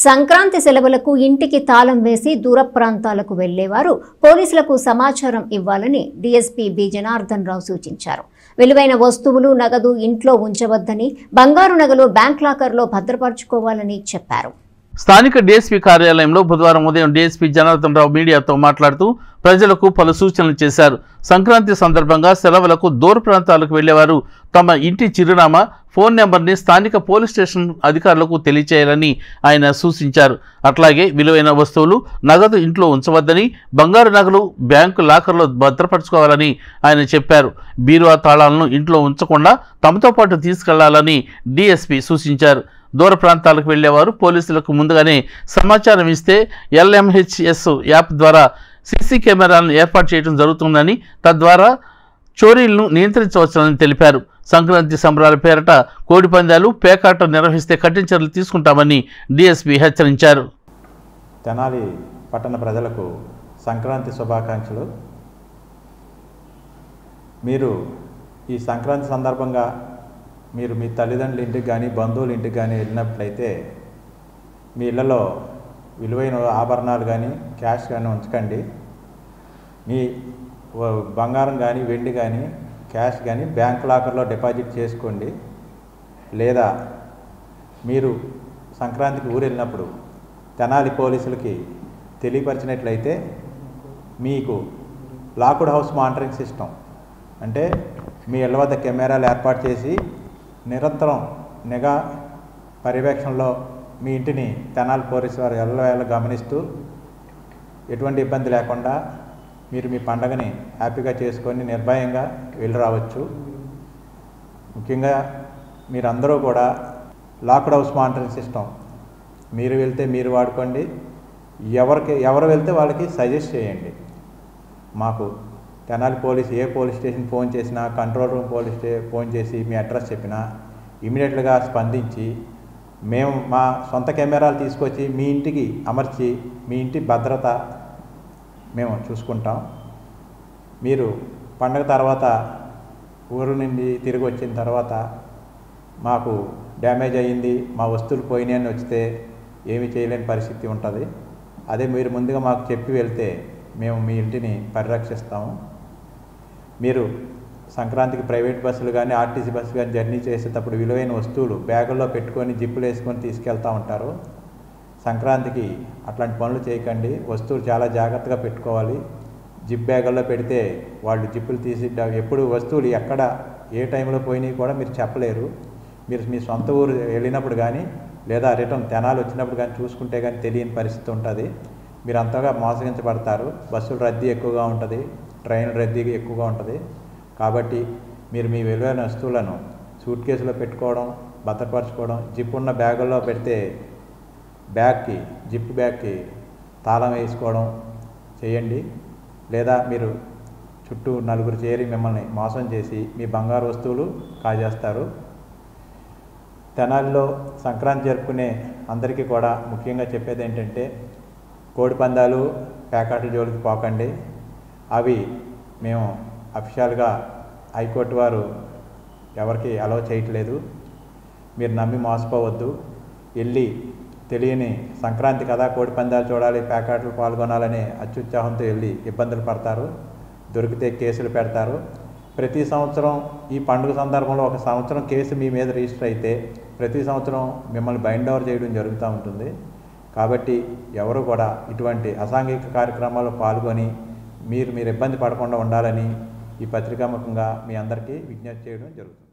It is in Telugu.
సంక్రాంతి సెలవులకు ఇంటికి తాళం వేసి దూర ప్రాంతాలకు వెళ్లేవారు పోలీసులకు సమాచారం ఇవ్వాలని డీఎస్పీ బి జనార్దన్ రావు సూచించారు. విలువైన వస్తువులు నగదు ఇంట్లో ఉంచవద్దని, బంగారు నగలు బ్యాంక్ లాకర్లో భద్రపరచుకోవాలని చెప్పారు. స్థానిక డీఎస్పీ కార్యాలయంలో బుధవారం ఉదయం డీఎస్పీ జనార్దన్ రావు మీడియాతో మాట్లాడుతూ ప్రజలకు పలు సూచనలు చేశారు. సంక్రాంతి సందర్భంగా సెలవులకు దూర ప్రాంతాలకు వెళ్లేవారు తమ ఇంటి చిరునామా, ఫోన్ నెంబర్ని స్థానిక పోలీస్ స్టేషన్ అధికారులకు తెలియచేయాలని ఆయన సూచించారు. అట్లాగే విలువైన వస్తువులు నగదు ఇంట్లో ఉంచవద్దని, బంగారు నగలు బ్యాంకు లాకర్లో భద్రపరచుకోవాలని ఆయన చెప్పారు. బీరువా తాళాలను ఇంట్లో ఉంచకుండా తమతో పాటు తీసుకెళ్లాలని డీఎస్పీ సూచించారు. దూర ప్రాంతాలకు వెళ్లేవారు పోలీసులకు ముందుగానే సమాచారం ఇస్తే LMHS యాప్ ద్వారా సీసీ కెమెరాలను ఏర్పాటు చేయడం జరుగుతుందని, తద్వారా చోరీలను నియంత్రించవచ్చునని తెలిపారు. సంక్రాంతి సంబరాల పేరట కోడి పందాలు, పేకాట నిర్వహిస్తే కఠిన చర్యలు తీసుకుంటామని డీఎస్పీ హెచ్చరించారు. తెనాలి పట్టణ ప్రజలకు సంక్రాంతి శుభాకాంక్షలు. మీరు ఈ సంక్రాంతి సందర్భంగా మీరు మీ తల్లిదండ్రుల ఇంటికి కానీ బంధువుల ఇంటికి కానీ వెళ్ళినట్లయితే మీ ఇళ్లలో విలువైన ఆభరణాలు కానీ క్యాష్ కానీ ఉంచకండి. మీ బంగారం కానీ వెండి కానీ క్యాష్ కానీ బ్యాంక్ లాకర్లో డిపాజిట్ చేసుకోండి. లేదా మీరు సంక్రాంతికి ఊరు వెళ్ళినప్పుడు తెనాలి పోలీసులకి తెలియపరిచినట్లయితే మీకు లాక్డ్ హౌస్ మానిటరింగ్ సిస్టమ్ అంటే మీ ఇళ్ల వద్ద కెమెరాలు ఏర్పాటు చేసి నిరంతరం నిఘా పర్యవేక్షణలో మీ ఇంటిని తెనాలి పోలీసు వారు ఎల్లవేళ గమనిస్తూ ఎటువంటి ఇబ్బంది లేకుండా మీరు మీ పండగని హ్యాపీగా చేసుకొని నిర్భయంగా వెళ్ళి రావచ్చు. ముఖ్యంగా మీరందరూ కూడా లాక్డ్ హౌస్ మానిటరింగ్ సిస్టమ్ మీరు వెళ్తే మీరు వాడుకోండి, ఎవరు వెళ్తే వాళ్ళకి సజెస్ట్ చేయండి. మాకు తెనాలి పోలీస్ ఏ పోలీస్ స్టేషన్ ఫోన్ చేసినా, కంట్రోల్ రూమ్ ఫోన్ చేసి మీ అడ్రస్ చెప్పినా ఇమీడియట్గా స్పందించి మేము మా సొంత కెమెరాలు తీసుకొచ్చి మీ ఇంటికి అమర్చి మీ ఇంటి భద్రత మేము చూసుకుంటాం. మీరు పండగ తర్వాత ఊరు నుండి తిరిగి వచ్చిన తర్వాత మాకు డ్యామేజ్ అయ్యింది, మా వస్తువులు పోయినాయి అని వస్తే ఏమీ చేయలేని పరిస్థితి ఉంటుంది. అదే మీరు ముందుగా మాకు చెప్పి వెళ్తే మేము మీ ఇంటిని పరిరక్షిస్తాము. మీరు సంక్రాంతికి ప్రైవేట్ బస్సులు కానీ ఆర్టీసీ బస్సులు కానీ జర్నీ చేసేటప్పుడు విలువైన వస్తువులు బ్యాగుల్లో పెట్టుకొని జిప్పులు వేసుకొని తీసుకెళ్తూ ఉంటారు. సంక్రాంతికి అట్లాంటి పనులు చేయకండి. వస్తువులు చాలా జాగ్రత్తగా పెట్టుకోవాలి. జిప్ బ్యాగుల్లో పెడితే వాళ్ళు జిప్పులు తీసి ఎప్పుడు వస్తువులు ఎక్కడ ఏ టైంలో పోయినాయి కూడా మీరు చెప్పలేరు. మీరు మీ సొంత ఊరు వెళ్ళినప్పుడు కానీ లేదా రిటర్న్ తెనాలి వచ్చినప్పుడు కానీ చూసుకుంటే కానీ తెలియని పరిస్థితి ఉంటుంది. మీరు అంతగా మోసగించబడతారు. బస్సులు రద్దీ ఎక్కువగా ఉంటుంది, ట్రైన్ రద్దీ ఎక్కువగా ఉంటుంది. కాబట్టి మీరు మీ విలువైన వస్తువులను సూట్ కేసులో పెట్టుకోవడం, భద్రపరచుకోవడం, జిప్ ఉన్న బ్యాగుల్లో పెడితే జిప్ బ్యాగ్కి తాళం వేసుకోవడం చేయండి. లేదా మీరు చుట్టూ నలుగురు చేరి మిమ్మల్ని మోసం చేసి మీ బంగారు వస్తువులు కాజేస్తారు. తెనాలిలో సంక్రాంతి జరుపుకునే అందరికీ కూడా ముఖ్యంగా చెప్పేది ఏంటంటే కోడి పందాలు, పేకాటల జోలికి పోకండి. అవి మేము అఫీషియల్గా హైకోర్టు వారు ఎవరికి అలౌ చేయట్లేదు. మీరు నమ్మి మోసపోవద్దు. వెళ్ళి తెలియని సంక్రాంతి కదా కోడి పందాలు చూడాలి, పేకాటలు పాల్గొనాలనే అత్యుత్సాహంతో వెళ్ళి ఇబ్బందులు పడతారు. దొరికితే కేసులు పెడతారు. ప్రతి సంవత్సరం ఈ పండుగ సందర్భంలో ఒక సంవత్సరం కేసు మీ మీద రిజిస్టర్ అయితే ప్రతి సంవత్సరం మిమ్మల్ని బైండ్ ఓవర్ చేయడం జరుగుతూ ఉంటుంది. కాబట్టి ఎవరు కూడా ఇటువంటి అసాంఘిక కార్యక్రమాల్లో పాల్గొని మీరు ఇబ్బంది పడకుండా ఉండాలని ఈ పత్రికాముఖంగా మీ అందరికీ విజ్ఞప్తి చేయడం జరుగుతుంది.